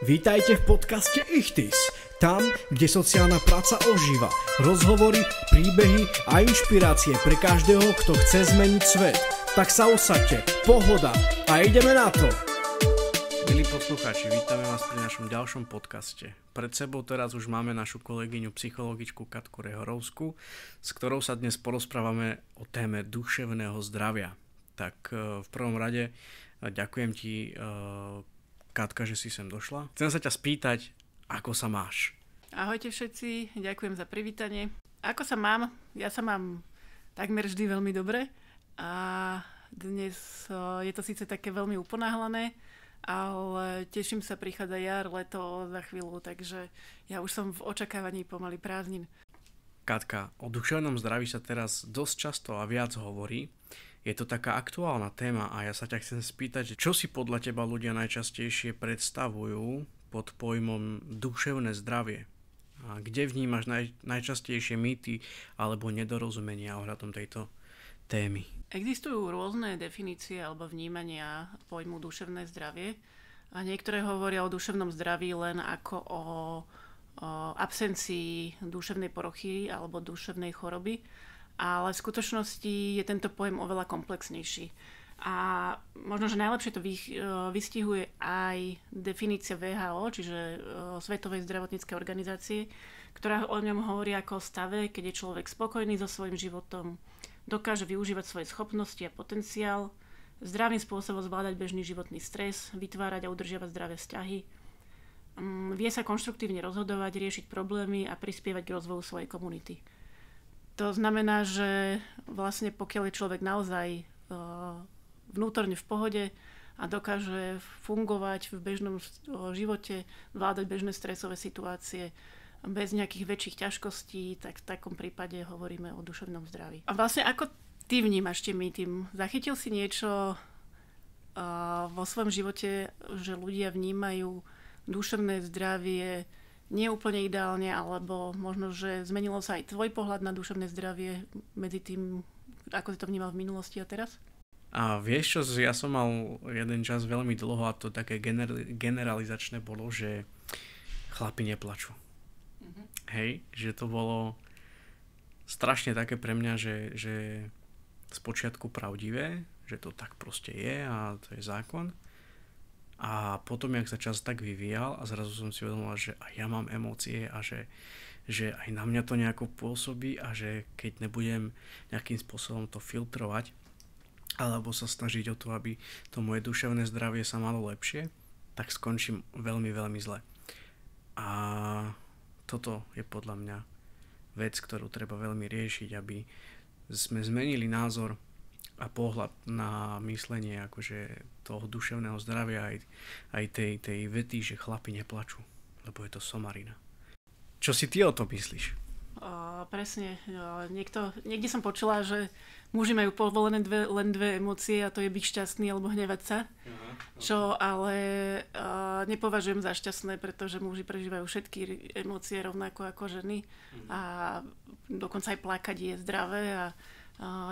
Vítajte v podcaste Ichtis, tam, kde sociálna práca ožíva, rozhovory, príbehy a inšpirácie pre každého, kto chce zmeniť svet. Tak sa usaďte, pohoda a ideme na to! Milí poslucháči, vítame vás pri našom ďalšom podcaste. Pred sebou teraz už máme našu kolegyňu psychologičku Katku Rehorovskú, s ktorou sa dnes porozprávame o téme duševného zdravia. Tak v prvom rade ďakujem ti, Katka, že si sem došla. Chcem sa ťa spýtať, ako sa máš? Ahojte všetci, ďakujem za privítanie. Ako sa mám? Ja sa mám takmer vždy veľmi dobre a dnes je to síce také veľmi uponáhlané, ale teším sa, prichádza jar, leto za chvíľu, takže ja už som v očakávaní pomaly prázdnin. Katka, o duševnom zdraví sa teraz dosť často a viac hovorí. Je to taká aktuálna téma a ja sa ťa chcem spýtať, čo si podľa teba ľudia najčastejšie predstavujú pod pojmom duševné zdravie? A kde vnímaš najčastejšie mýty alebo nedorozumenia ohľadom tejto témy? Existujú rôzne definície alebo vnímania pojmu duševné zdravie a niektoré hovoria o duševnom zdraví len ako o absencii duševnej porochy alebo duševnej choroby. Ale v skutočnosti je tento pojem oveľa komplexnejší. A možno, že najlepšie to vystihuje aj definícia WHO, čiže Svetovej zdravotníckej organizácie, ktorá o ňom hovorí ako o stave, keď je človek spokojný so svojím životom, dokáže využívať svoje schopnosti a potenciál, zdravým spôsobom zvládať bežný životný stres, vytvárať a udržiavať zdravé vzťahy, vie sa konštruktívne rozhodovať, riešiť problémy a prispievať k rozvoju svojej komunity. To znamená, že vlastne pokiaľ je človek naozaj vnútorne v pohode a dokáže fungovať v bežnom živote, vládať bežné stresové situácie bez nejakých väčších ťažkostí, tak v takom prípade hovoríme o duševnom zdraví. A vlastne ako ty vnímaš tie mýty? Zachytil si niečo vo svojom živote, že ľudia vnímajú duševné zdravie nie úplne ideálne, alebo možno, že zmenilo sa aj tvoj pohľad na duševné zdravie medzi tým, ako si to vnímal v minulosti a teraz? A vieš čo, ja som mal jeden čas veľmi dlho a to také generalizačné bolo, že chlapi neplačú. Mm-hmm. Hej, že to bolo strašne také pre mňa, že spočiatku pravdivé, že to tak proste je a to je zákon. A potom, jak sa čas tak vyvíjal a zrazu som si uvedomil, že aj ja mám emócie a že aj na mňa to nejako pôsobí a že keď nebudem nejakým spôsobom to filtrovať alebo sa snažiť o to, aby to moje duševné zdravie sa malo lepšie, tak skončím veľmi, veľmi zle. A toto je podľa mňa vec, ktorú treba veľmi riešiť, aby sme zmenili názor a pohľad na myslenie akože toho duševného zdravia aj tej vety, že chlapi neplačú, lebo je to somarina. Čo si ty o to myslíš? Presne. Niekde som počula, že muži majú povolené len dve emócie a to je byť šťastný alebo hnevať sa. Čo ale nepovažujem za šťastné, pretože muži prežívajú všetky emócie rovnako ako ženy a dokonca aj plakať je zdravé a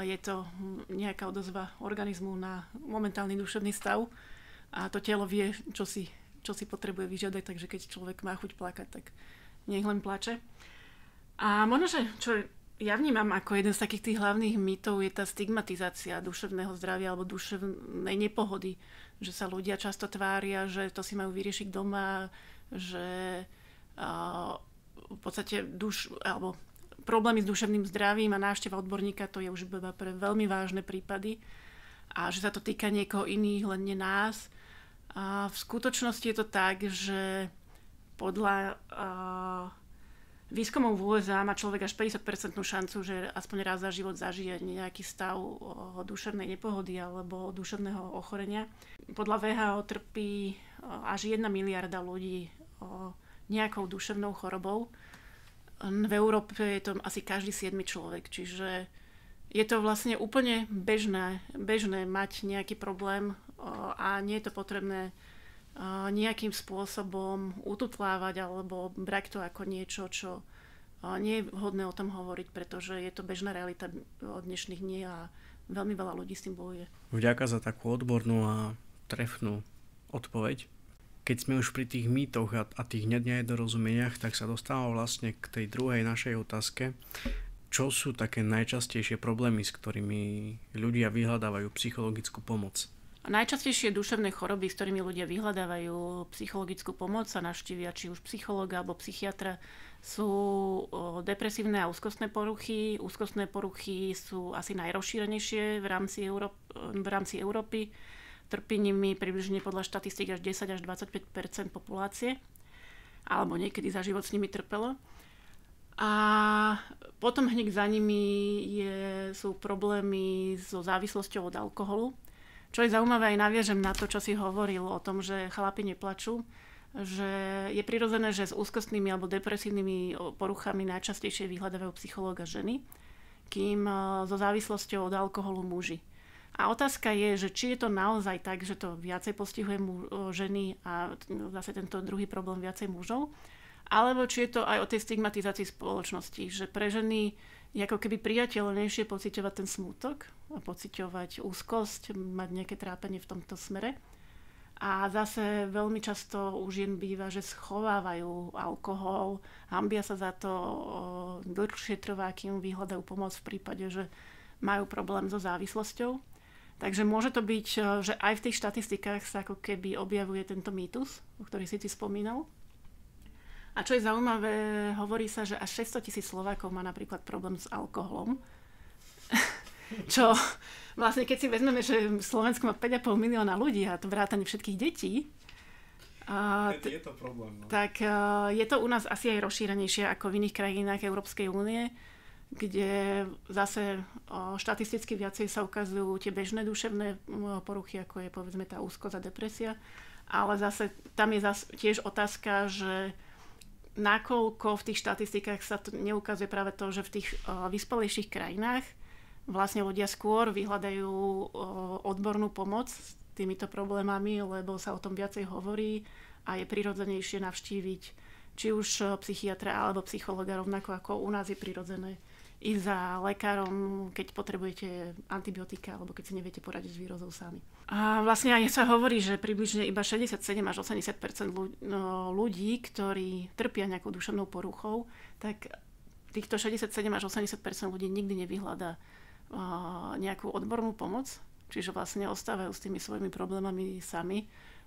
je to nejaká odozva organizmu na momentálny duševný stav a to telo vie, čo si potrebuje vyžiadať, takže keď človek má chuť plakať, tak nech len plače. A možno, že čo ja vnímam ako jeden z takých tých hlavných mýtov je tá stigmatizácia duševného zdravia alebo duševnej nepohody, že sa ľudia často tvária, že to si majú vyriešiť doma, že v podstate alebo problémy s duševným zdravím a návšteva odborníka to je už pre veľmi vážne prípady a že sa to týka niekoho iných, len nie nás. A v skutočnosti je to tak, že podľa výskumov v USA má človek až 50% šancu, že aspoň raz za život zažije nejaký stav duševnej nepohody alebo duševného ochorenia. Podľa WHO trpí až 1 miliarda ľudí nejakou duševnou chorobou. V Európe je to asi každý 7. človek, čiže je to vlastne úplne bežné mať nejaký problém a nie je to potrebné nejakým spôsobom ututlávať alebo brať to ako niečo, čo nie je vhodné o tom hovoriť, pretože je to bežná realita dnešných dní a veľmi veľa ľudí s tým bojuje. Vďaka za takú odbornú a trefnú odpoveď. keď sme už pri tých mýtoch a tých nedorozumeniach, tak sa dostávam vlastne k tej druhej našej otázke. Čo sú také najčastejšie problémy, s ktorými ľudia vyhľadávajú psychologickú pomoc? Najčastejšie duševné choroby, s ktorými ľudia vyhľadávajú psychologickú pomoc a navštívia či už psychológa alebo psychiatra, sú depresívne a úzkostné poruchy. Úzkostné poruchy sú asi najrozšírenejšie v rámci Európy. Trpí nimi približne podľa štatistík až 10 až 25% populácie. Alebo niekedy za život s nimi trpelo. A potom hneď za nimi sú problémy so závislosťou od alkoholu. Čo je zaujímavé, aj naviažem na to, čo si hovoril o tom, že chlapi neplačú. Že je prirodzené, že s úzkostnými alebo depresívnymi poruchami najčastejšie vyhľadávajú psychológa ženy, kým so závislosťou od alkoholu muži. A otázka je, že či je to naozaj tak, že to viacej postihuje ženy a zase tento druhý problém viacej mužov, alebo či je to aj o tej stigmatizácii spoločnosti, že pre ženy je ako keby priateľnejšie pociťovať ten smútok, pociťovať úzkosť, mať nejaké trápenie v tomto smere. A zase veľmi často u žien býva, že schovávajú alkohol, hanbia sa za to, dlhšie trvá, kým vyhľadajú pomoc v prípade, že majú problém so závislosťou. Takže môže to byť, že aj v tých štatistikách sa ako keby objavuje tento mýtus, o ktorý si ty spomínal. A čo je zaujímavé, hovorí sa, že až 600 000 Slovákov má napríklad problém s alkoholom. Čo vlastne, keď si vezmeme, že Slovensko má 5,5 milióna ľudí a to vrátane všetkých detí, je to problém. No. Tak je to u nás asi aj rozšírenejšie ako v iných krajinách Európskej únie, kde zase štatisticky viacej sa ukazujú tie bežné duševné poruchy, ako je povedzme tá úzkosť a depresia. Ale zase tam je tiež otázka, že nakoľko v tých štatistikách sa to neukazuje práve to, že v tých vyspelejších krajinách vlastne ľudia skôr vyhľadajú odbornú pomoc s týmito problémami, lebo sa o tom viacej hovorí a je prirodzenejšie navštíviť či už psychiatra alebo psychologa, rovnako ako u nás je prirodzené ísť za lekárom, keď potrebujete antibiotika alebo keď si neviete poradiť s výrozou sami. A vlastne aj sa hovorí, že približne iba 67 až 80% ľudí, ktorí trpia nejakou duševnou poruchou, tak týchto 67 až 80% ľudí nikdy nevyhľadá nejakú odbornú pomoc, čiže vlastne ostávajú s tými svojimi problémami sami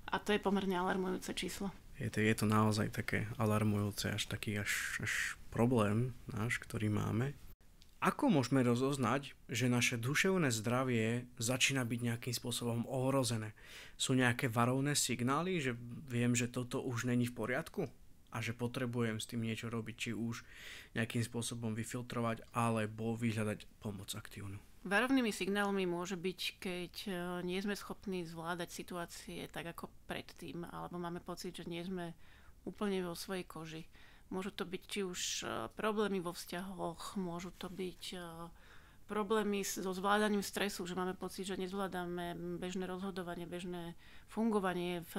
a to je pomerne alarmujúce číslo. Je to naozaj také alarmujúce, až problém náš, ktorý máme. Ako môžeme rozoznať, že naše duševné zdravie začína byť nejakým spôsobom ohrozené? Sú nejaké varovné signály, že viem, že toto už není v poriadku a že potrebujem s tým niečo robiť, či už nejakým spôsobom vyfiltrovať alebo vyhľadať pomoc aktívnu? Varovnými signálmi môže byť, keď nie sme schopní zvládať situácie tak ako predtým, alebo máme pocit, že nie sme úplne vo svojej koži. Môžu to byť či už problémy vo vzťahoch, môžu to byť problémy so zvládaním stresu, že máme pocit, že nezvládame bežné rozhodovanie, bežné fungovanie v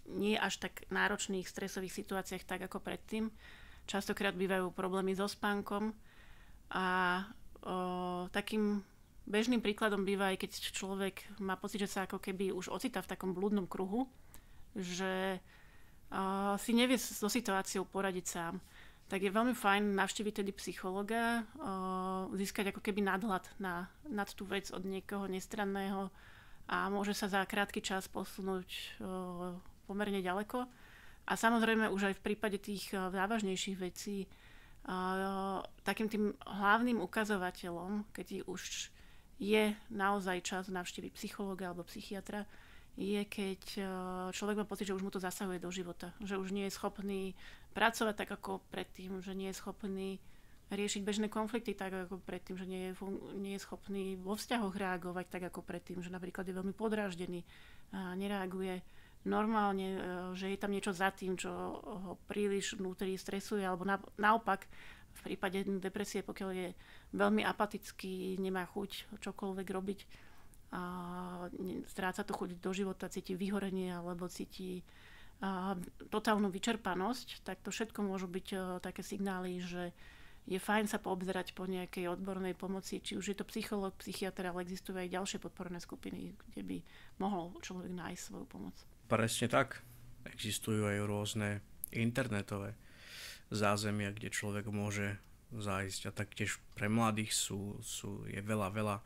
nie až tak náročných stresových situáciách tak ako predtým. Častokrát bývajú problémy so spánkom a takým bežným príkladom býva aj keď človek má pocit, že sa ako keby už ocitá v takom blúdnom kruhu, že si nevie so situáciou poradiť sám, tak je veľmi fajn navštíviť tedy psychologa, získať ako keby nadhľad nad tú vec od niekoho nestranného a môže sa za krátky čas posunúť pomerne ďaleko. A samozrejme už aj v prípade tých závažnejších vecí takým tým hlavným ukazovateľom, keď už je naozaj čas navštíviť psychologa alebo psychiatra, je, keď človek má pocit, že už mu to zasahuje do života. Že už nie je schopný pracovať tak ako predtým, že nie je schopný riešiť bežné konflikty tak ako predtým, že nie je schopný vo vzťahoch reagovať tak ako predtým, že napríklad je veľmi podráždený a nereaguje normálne, že je tam niečo za tým, čo ho príliš vnútri stresuje, alebo naopak v prípade depresie, pokiaľ je veľmi apatický, nemá chuť čokoľvek robiť, a stráca to chuť do života, cíti vyhorenie alebo cíti totálnu vyčerpanosť, tak to všetko môžu byť také signály, že je fajn sa poobzerať po nejakej odbornej pomoci, či už je to psychológ, psychiatr, ale existujú aj ďalšie podporné skupiny, kde by mohol človek nájsť svoju pomoc. Presne tak. existujú aj rôzne internetové zázemia, kde človek môže zájsť, a taktiež pre mladých je veľa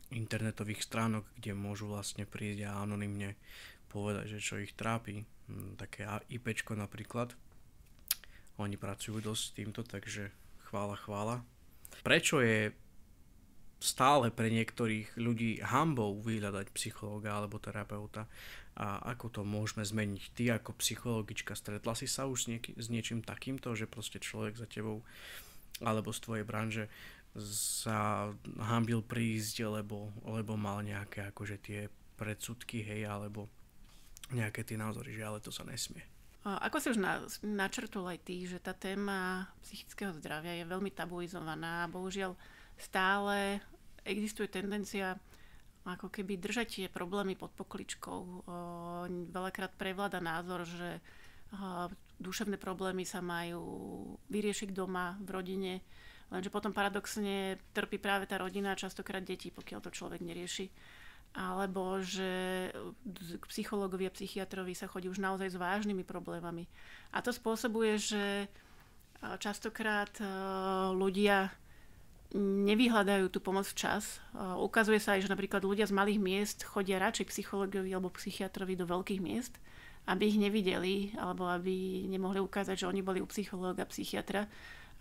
internetových stránok, kde môžu vlastne prísť a anonymne povedať, že čo ich trápi. Také IPčko napríklad. Oni pracujú dosť s týmto, takže chvála. Prečo je stále pre niektorých ľudí hanbou vyhľadať psychológa alebo terapeuta a ako to môžeme zmeniť? Ty ako psychologička stretla si sa už s niečím takýmto, že proste človek za tebou alebo z tvojej branže sa hanbil prísť, lebo mal nejaké akože tie predsudky, hej, alebo nejaké tie názory, že ale to sa nesmie. Ako si už načrtul aj ty, že tá téma psychického zdravia je veľmi tabuizovaná a bohužiaľ stále existuje tendencia ako keby držať tie problémy pod pokličkou. Veľakrát prevláda názor, že duševné problémy sa majú vyriešiť doma, v rodine, lenže potom paradoxne trpí práve tá rodina a častokrát deti, pokiaľ to človek nerieši. Alebo že k psychológovi a psychiatrovi sa chodí už naozaj s vážnymi problémami. A to spôsobuje, že častokrát ľudia nevyhľadajú tú pomoc včas. Ukazuje sa aj, že napríklad ľudia z malých miest chodia radšej k psychológovi alebo psychiatrovi do veľkých miest, aby ich nevideli alebo aby nemohli ukázať, že oni boli u psychológa, psychiatra.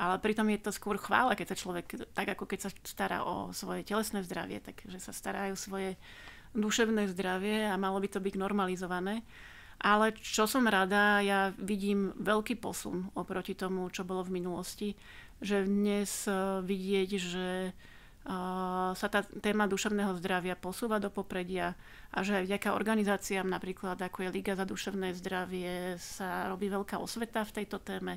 Ale pritom je to skôr chvála, keď sa človek, tak ako keď sa stará o svoje telesné zdravie, takže sa starajú o svoje duševné zdravie a malo by to byť normalizované. Ale čo som rada, ja vidím veľký posun oproti tomu, čo bolo v minulosti, že dnes vidieť, že sa tá téma duševného zdravia posúva do popredia a že aj vďaka organizáciám napríklad ako je Liga za duševné zdravie sa robí veľká osveta v tejto téme.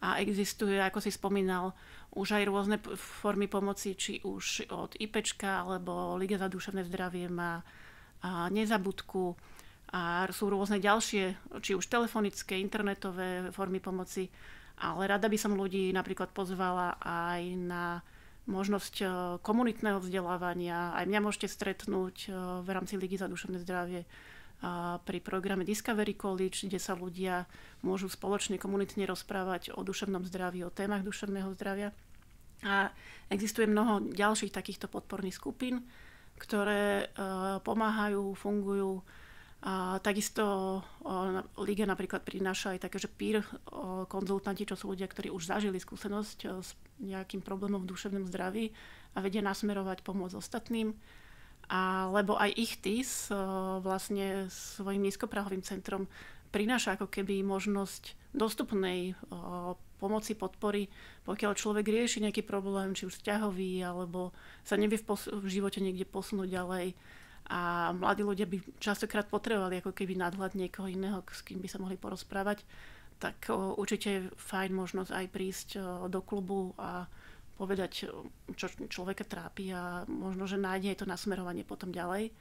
A existuje, ako si spomínal, už aj rôzne formy pomoci, či už od IPčka, alebo Liga za duševné zdravie má Nezabudku. A sú rôzne ďalšie, či už telefonické, internetové formy pomoci. Ale rada by som ľudí napríklad pozvala aj na možnosť komunitného vzdelávania. Aj mňa môžete stretnúť v rámci Ligy za duševné zdravie pri programe Discovery College, kde sa ľudia môžu spoločne komunitne rozprávať o duševnom zdraví, o témach duševného zdravia. A existuje mnoho ďalších takýchto podporných skupín, ktoré pomáhajú, fungujú. Takisto Liga napríklad prináša aj také, že peer konzultanti, čo sú ľudia, ktorí už zažili skúsenosť s nejakým problémom v duševnom zdraví a vedia nasmerovať, pomôcť ostatným. Lebo aj ICHTIS vlastne svojím nízkoprahovým centrom prináša ako keby možnosť dostupnej pomoci, podpory, pokiaľ človek rieši nejaký problém, či už vzťahový, alebo sa nevie v živote niekde posunúť ďalej. A mladí ľudia by častokrát potrebovali ako keby nadhľad niekoho iného, s kým by sa mohli porozprávať. Tak určite je fajn možnosť aj prísť do klubu a povedať, čo človeka trápi a možno, že nájde aj to nasmerovanie potom ďalej.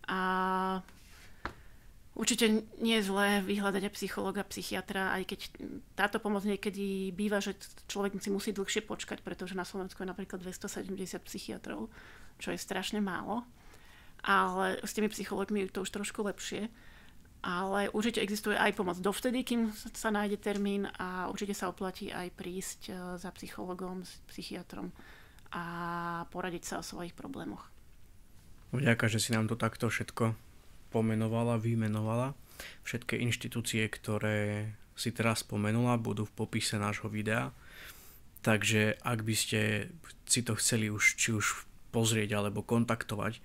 A určite nie je zlé vyhľadať aj psychológa, psychiatra, aj keď táto pomoc niekedy býva, že človek si musí dlhšie počkať, pretože na Slovensku je napríklad 270 psychiatrov, čo je strašne málo. Ale s tými psychológmi je to už trošku lepšie. Ale určite existuje aj pomoc dovtedy, kým sa nájde termín a určite sa oplatí aj prísť za psychologom, psychiatrom a poradiť sa o svojich problémoch. Vďaka, že si nám to takto všetko pomenovala, vymenovala. Všetky inštitúcie, ktoré si teraz spomenula, budú v popise nášho videa. Takže ak by ste si to chceli už či už pozrieť alebo kontaktovať,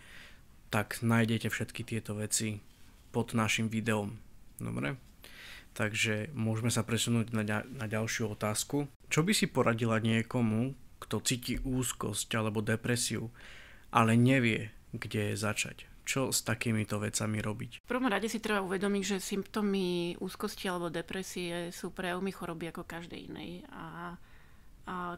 tak nájdete všetky tieto veci pod našim videom. Dobre? Takže môžeme sa presunúť na ďalšiu otázku. Čo by si poradila niekomu, kto cíti úzkosť alebo depresiu, ale nevie, kde začať? Čo s takýmito vecami robiť? V prvom rade si treba uvedomiť, že symptómy úzkosti alebo depresie sú prejavmi choroby ako každej inej. A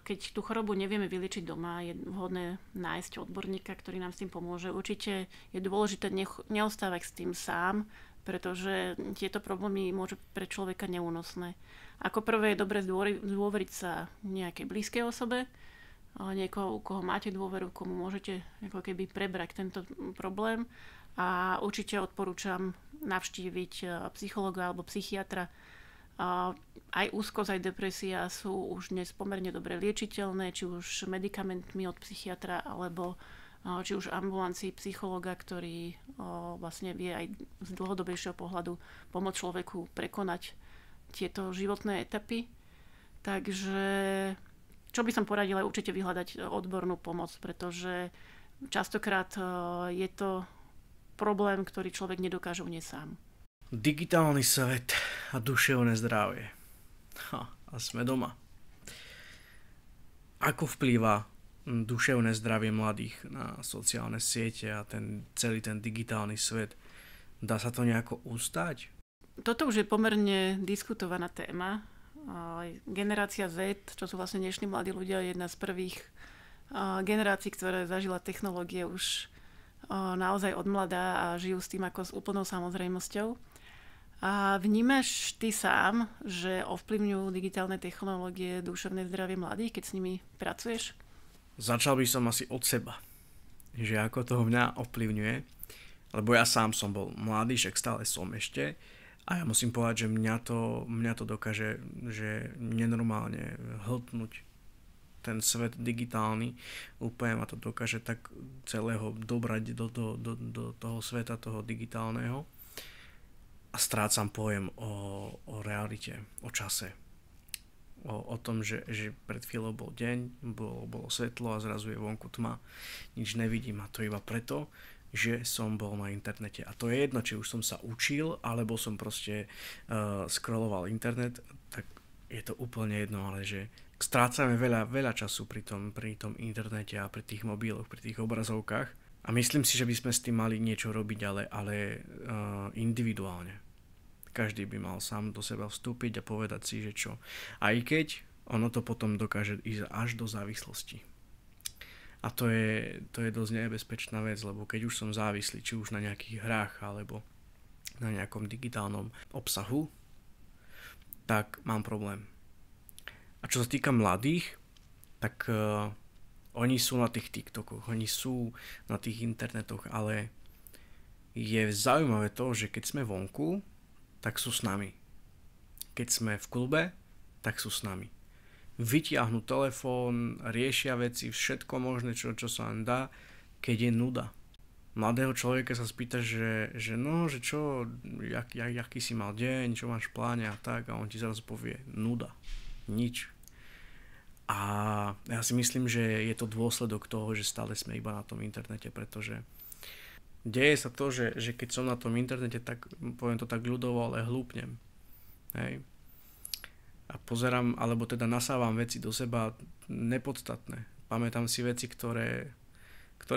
keď tú chorobu nevieme vyliečiť doma, je vhodné nájsť odborníka, ktorý nám s tým pomôže. Určite je dôležité neostávať s tým sám, pretože tieto problémy môžu pre človeka neúnosné. Ako prvé je dobre zdôveriť sa nejakej blízkej osobe, niekoho, u koho máte dôveru, komu môžete ako keby prebrať tento problém a určite odporúčam navštíviť psychologa alebo psychiatra. Aj úzkosť, aj depresia sú už dnes pomerne dobre liečiteľné, či už medikamentmi od psychiatra, alebo či už ambulancii psychologa, ktorý vlastne vie aj z dlhodobejšieho pohľadu pomôcť človeku prekonať tieto životné etapy. Takže čo by som poradila, je určite vyhľadať odbornú pomoc, pretože častokrát je to problém, ktorý človek nedokáže uniesť sám. Digitálny svet a duševné zdravie. A sme doma. Ako vplýva duševné zdravie mladých na sociálne siete a celý ten digitálny svet? Dá sa to nejako ustať? Toto už je pomerne diskutovaná téma. Generácia Z, čo sú vlastne dnešní mladí ľudia, je jedna z prvých generácií, ktoré zažila technológie už naozaj od mladá a žijú s tým ako s úplnou samozrejmosťou. A vnímaš ty sám, že ovplyvňujú digitálne technológie duševné zdravie mladých, keď s nimi pracuješ? Začal by som asi od seba, že ako to mňa ovplyvňuje, lebo ja sám som bol mladý, však stále som ešte, a ja musím povedať, že mňa to dokáže že nenormálne hltnúť ten svet digitálny, úplne ma to dokáže tak celého dobrať do toho sveta, toho digitálneho, a strácam pojem o realite, o čase. O tom, že pred chvíľou bol deň, bolo svetlo a zrazu je vonku tma. Nič nevidím, a to iba preto, že som bol na internete. A to je jedno, či už som sa učil, alebo som proste scrolloval internet, tak je to úplne jedno, ale že strácame veľa času pri tom internete a pri tých mobiloch, pri tých obrazovkách. A myslím si, že by sme s tým mali niečo robiť, ale individuálne. Každý by mal sám do seba vstúpiť a povedať si, že čo. Aj keď ono to potom dokáže ísť až do závislosti. A to je dosť nebezpečná vec, lebo keď už som závislý, či už na nejakých hrách, alebo na nejakom digitálnom obsahu, tak mám problém. A čo sa týka mladých, tak oni sú na tých TikTokoch, oni sú na tých internetoch, ale je zaujímavé to, že keď sme vonku, tak sú s nami. Keď sme v klube, tak sú s nami. Vytiahnu telefón, riešia veci, všetko možné, čo sa len dá, keď je nuda. Mladého človeka sa spýta, že čo, jaký si mal deň, čo máš v pláne a tak, a on ti zrazu povie nuda, nič. A ja si myslím, že je to dôsledok toho, že stále sme iba na tom internete, pretože deje sa to, že keď som na tom internete, tak poviem to tak ľudovo, ale hlúpnem. Hej. A pozerám, alebo teda nasávam veci do seba nepodstatné. Pamätám si veci, ktoré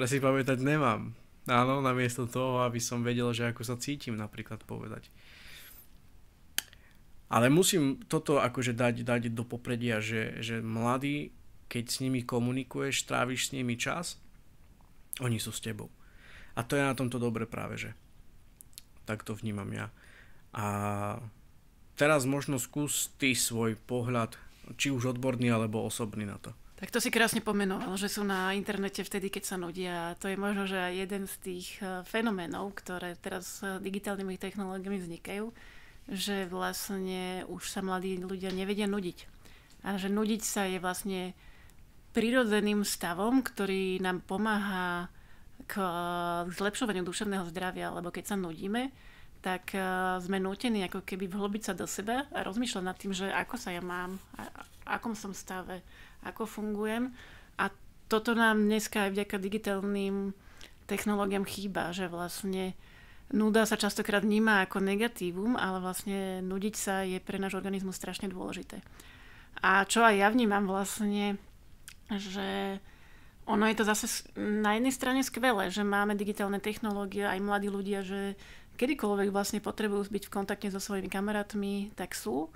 si pamätať nemám. Áno, namiesto toho, aby som vedel, že ako sa cítim, napríklad povedať. Ale musím toto akože dať do popredia, že mladí, keď s nimi komunikuješ, tráviš s nimi čas, oni sú s tebou. A to je na tomto dobre práve, že tak to vnímam ja. A teraz možno skús ty svoj pohľad, či už odborný alebo osobný na to. Tak to si krásne pomenoval, že sú na internete vtedy, keď sa nudia. To je možno, že aj jeden z tých fenoménov, ktoré teraz s digitálnymi technológiami vznikajú, že vlastne už sa mladí ľudia nevedia nudiť. A že nudiť sa je vlastne prirodzeným stavom, ktorý nám pomáha k zlepšovaniu duševného zdravia, lebo keď sa nudíme, tak sme nútení ako keby vhlbiť sa do seba a rozmýšľať nad tým, že ako sa ja mám, akom som stave, ako fungujem. A toto nám dneska aj vďaka digitálnym technológiám chýba, že vlastne nuda sa častokrát vníma ako negatívum, ale vlastne nudiť sa je pre náš organizmus strašne dôležité. A čo aj ja vnímam vlastne, že ono je to zase na jednej strane skvelé, že máme digitálne technológie, aj mladí ľudia, že kedykoľvek vlastne potrebujú byť v kontakte so svojimi kamarátmi, tak sú,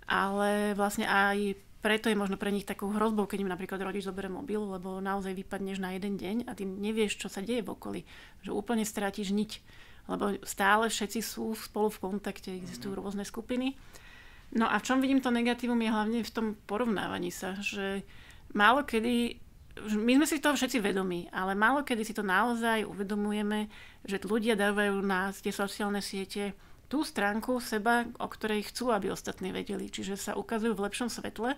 ale vlastne aj preto je možno pre nich takou hrozbou, keď im napríklad rodič zoberie mobil, lebo naozaj vypadneš na jeden deň a ty nevieš, čo sa deje v okolí, že úplne strátiš niť, lebo stále všetci sú spolu v kontakte, existujú rôzne skupiny. No a v čom vidím to negatívum je hlavne v tom porovnávaní sa, že málo kedy my sme si toho všetci vedomí, ale málo kedy si to naozaj uvedomujeme, že ľudia dávajú na tie sociálne siete tú stránku seba, o ktorej chcú, aby ostatní vedeli. Čiže sa ukazujú v lepšom svetle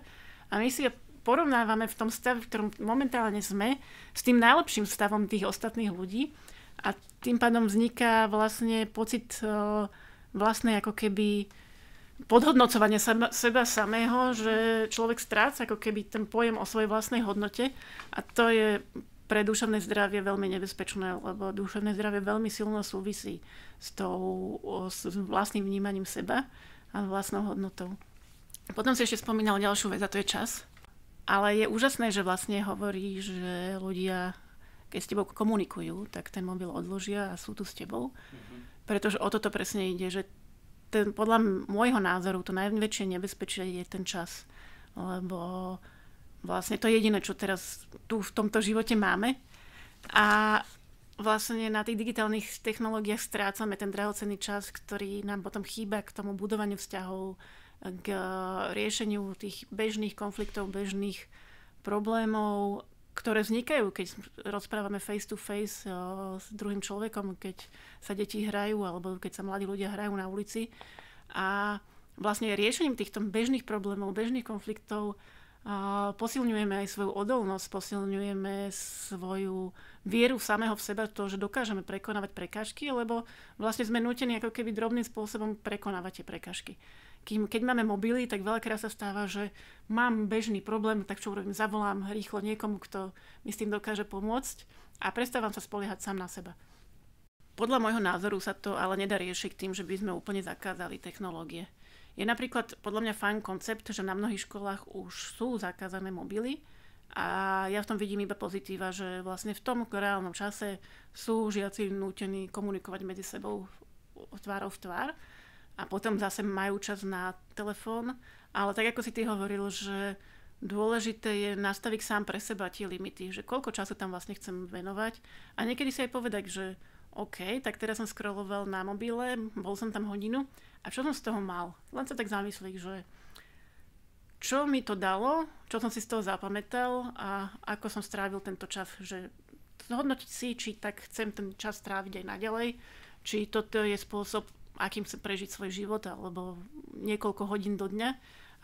a my si porovnávame v tom stave, v ktorom momentálne sme, s tým najlepším stavom tých ostatných ľudí a tým pádom vzniká vlastne pocit vlastnej ako keby podhodnocovania seba samého, že človek stráca ako keby ten pojem o svojej vlastnej hodnote a to je pre duševné zdravie veľmi nebezpečné, lebo duševné zdravie veľmi silno súvisí s vlastným vnímaním seba a vlastnou hodnotou. Potom si ešte spomínal ďalšiu vec a to je čas. Ale je úžasné, že vlastne hovorí, že ľudia, keď s tebou komunikujú, tak ten mobil odložia a sú tu s tebou. Pretože o toto presne ide, že podľa môjho názoru to najväčšie nebezpečie je ten čas. Lebo vlastne to je jediné, čo teraz tu v tomto živote máme. A vlastne na tých digitálnych technológiách strácame ten drahocenný čas, ktorý nám potom chýba k tomu budovaniu vzťahov, k riešeniu tých bežných konfliktov, bežných problémov, ktoré vznikajú, keď rozprávame face to face s druhým človekom, keď sa deti hrajú alebo keď sa mladí ľudia hrajú na ulici. A vlastne riešením týchto bežných problémov, bežných konfliktov posilňujeme aj svoju odolnosť, posilňujeme svoju vieru samého v seba, to, že dokážeme prekonávať prekážky, lebo vlastne sme nútení ako keby drobným spôsobom prekonávať tie prekážky. Keď máme mobily, tak veľakrát sa stáva, že mám bežný problém, tak čo urobím, zavolám rýchlo niekomu, kto mi s tým dokáže pomôcť a prestávam sa spoliehať sám na seba. Podľa môjho názoru sa to ale nedá riešiť tým, že by sme úplne zakázali technológie. Je napríklad podľa mňa fajn koncept, že na mnohých školách už sú zakázané mobily a ja v tom vidím iba pozitíva, že vlastne v tom reálnom čase sú žiaci nútení komunikovať medzi sebou tvárou v tvár. A potom zase majú čas na telefón. Ale tak, ako si ty hovoril, že dôležité je nastaviť sám pre seba tie limity, že koľko času tam vlastne chcem venovať. A niekedy si aj povedať, že OK, tak teraz som scrolloval na mobile, bol som tam hodinu a čo som z toho mal? Len sa tak zamyslíš, že čo mi to dalo, čo som si z toho zapamätal a ako som strávil tento čas. Že zhodnotiť si, či tak chcem ten čas stráviť aj naďalej, či toto je spôsob, akým chcem prežiť svoj život, alebo niekoľko hodín do dňa,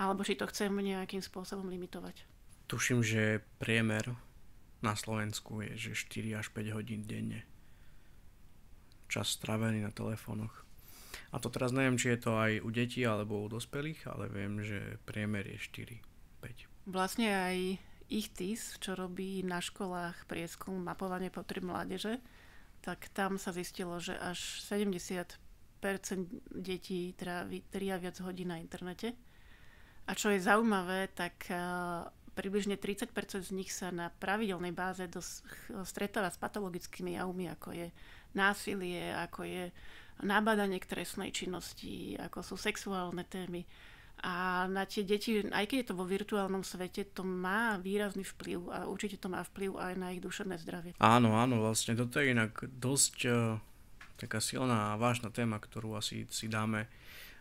alebo či to chcem nejakým spôsobom limitovať. Tuším, že priemer na Slovensku je, že 4 až 5 hodín denne. Čas strávený na telefónoch. A to teraz neviem, či je to aj u detí, alebo u dospelých, ale viem, že priemer je 4-5. Vlastne aj ICTIS, čo robí na školách prieskum mapovanie potrieb mládeže, tak tam sa zistilo, že až 70% detí trávia viac hodín na internete. A čo je zaujímavé, tak približne 30% z nich sa na pravidelnej báze stretáva s patologickými javmi, ako je násilie, ako je nabádanie k trestnej činnosti, ako sú sexuálne témy. A na tie deti, aj keď je to vo virtuálnom svete, to má výrazný vplyv a určite to má vplyv aj na ich duševné zdravie. Áno, vlastne toto je inak dosť taká silná a vážna téma, ktorú asi si dáme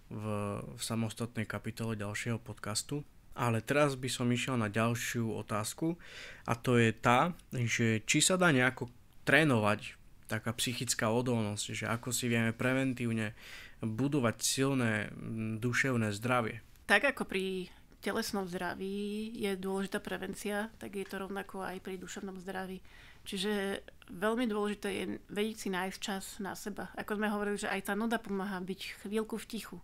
v samostatnej kapitole ďalšieho podcastu. Ale teraz by som išiel na ďalšiu otázku a to je tá, že či sa dá nejako trénovať taká psychická odolnosť, že ako si vieme preventívne budovať silné duševné zdravie. Tak ako pri telesnom zdraví je dôležitá prevencia, tak je to rovnako aj pri duševnom zdraví. Čiže veľmi dôležité je vedieť si nájsť čas na seba. Ako sme hovorili, že aj tá nuda pomáha byť chvíľku v tichu.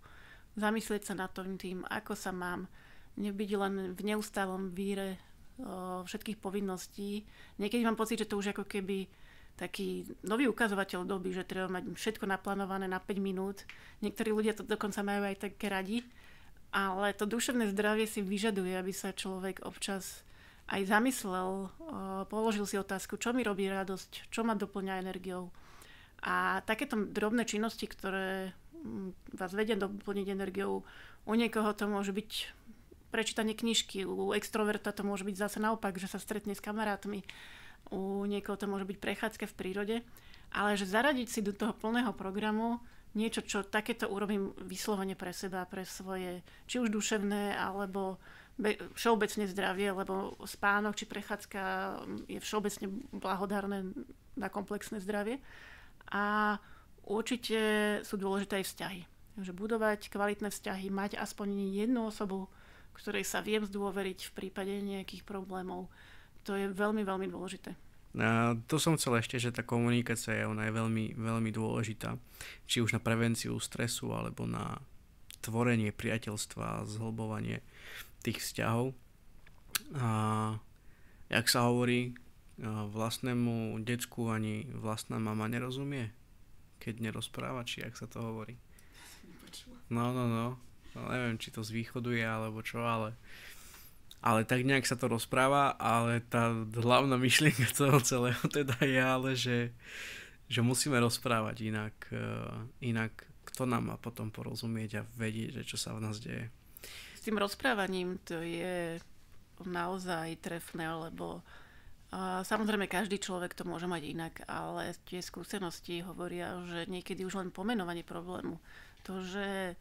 Zamyslieť sa nad tým, ako sa mám. Nebyť len v neustálom víre všetkých povinností. Niekedy mám pocit, že to už ako keby taký nový ukazovateľ doby, že treba mať všetko naplánované na 5 minút. Niektorí ľudia to dokonca majú aj také radi. Ale to duševné zdravie si vyžaduje, aby sa človek občas aj zamyslel, položil si otázku, čo mi robí radosť, čo ma doplňa energiou. A takéto drobné činnosti, ktoré vás vedia doplniť energiou, u niekoho to môže byť prečítanie knižky, u extroverta to môže byť zase naopak, že sa stretne s kamarátmi, u niekoho to môže byť prechádzka v prírode, ale že zaradiť si do toho plného programu niečo, čo takéto urobím vyslovene pre seba, pre svoje, či už duševné, alebo všeobecne zdravie, lebo spánok či prechádzka je všeobecne blahodárne na komplexné zdravie. A určite sú dôležité aj vzťahy. Takže budovať kvalitné vzťahy, mať aspoň jednu osobu, ktorej sa viem zdôveriť v prípade nejakých problémov, to je veľmi, veľmi dôležité. A to som chcel ešte, že tá komunikácia ona je veľmi, veľmi dôležitá. Či už na prevenciu stresu, alebo na tvorenie priateľstva a zhlbovanie tých vzťahov. A jak sa hovorí, vlastnému decku ani vlastná mama nerozumie, keď nerozpráva, či jak sa to hovorí. No, neviem, či to z východu je, alebo čo, ale tak nejak sa to rozpráva, ale tá hlavná myšlienka toho celého teda je, ale že musíme rozprávať, inak kto nám má potom porozumieť a vedieť, že čo sa v nás deje. S tým rozprávaním to je naozaj trefné, lebo samozrejme každý človek to môže mať inak, ale tie skúsenosti hovoria, že niekedy už len pomenovanie problému, to, že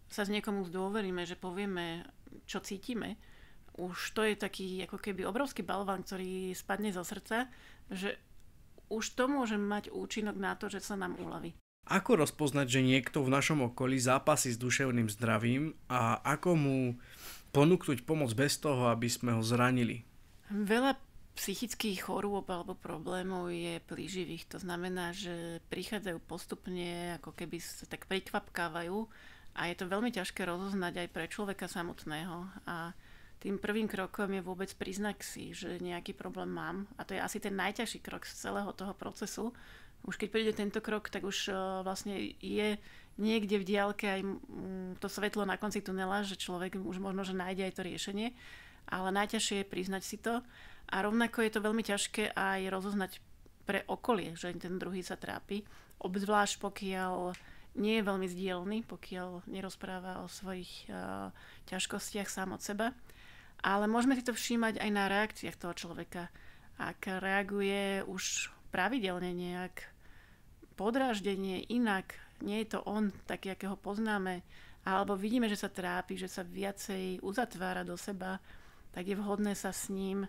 sa s niekomu zdôveríme, že povieme, čo cítime, už to je taký ako keby obrovský balván, ktorý spadne zo srdca, že už to môže mať účinok na to, že sa nám uľaví. Ako rozpoznať, že niekto v našom okolí zápasí s duševným zdravím a ako mu ponúknuť pomoc bez toho, aby sme ho zranili? Veľa psychických chorôb alebo problémov je plíživých. To znamená, že prichádzajú postupne, ako keby sa tak prikvapkávajú a je to veľmi ťažké rozoznať aj pre človeka samotného. A tým prvým krokom je vôbec priznať si, že nejaký problém mám. A to je asi ten najťažší krok z celého toho procesu. Už keď príde tento krok, tak už vlastne je niekde v diaľke aj to svetlo na konci tunela, že človek už možno, že nájde aj to riešenie. Ale najťažšie je priznať si to. A rovnako je to veľmi ťažké aj rozoznať pre okolie, že ten druhý sa trápi. Obzvlášť pokiaľ nie je veľmi zdielny, pokiaľ nerozpráva o svojich ťažkostiach sám od seba. Ale môžeme si to všímať aj na reakciách toho človeka. Ak reaguje už pravidelne nejak podráždenie inak, nie je to on taký, akého poznáme, alebo vidíme, že sa trápi, že sa viacej uzatvára do seba, tak je vhodné sa s ním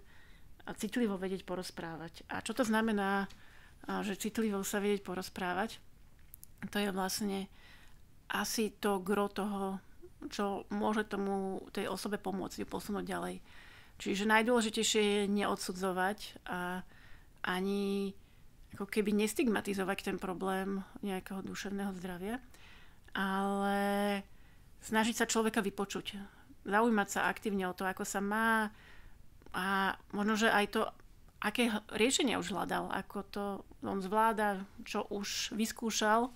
citlivo vedieť porozprávať. A čo to znamená, že citlivo sa vedieť porozprávať? To je vlastne asi to gro toho, čo môže tej osobe pomôcť ju posunúť ďalej. Čiže najdôležitejšie je neodsudzovať a ani ako keby nestigmatizovať ten problém nejakého duševného zdravia, ale snažiť sa človeka vypočuť. Zaujímať sa aktívne o to, ako sa má a možno, že aj to, aké riešenia už hľadal, ako to on zvláda, čo už vyskúšal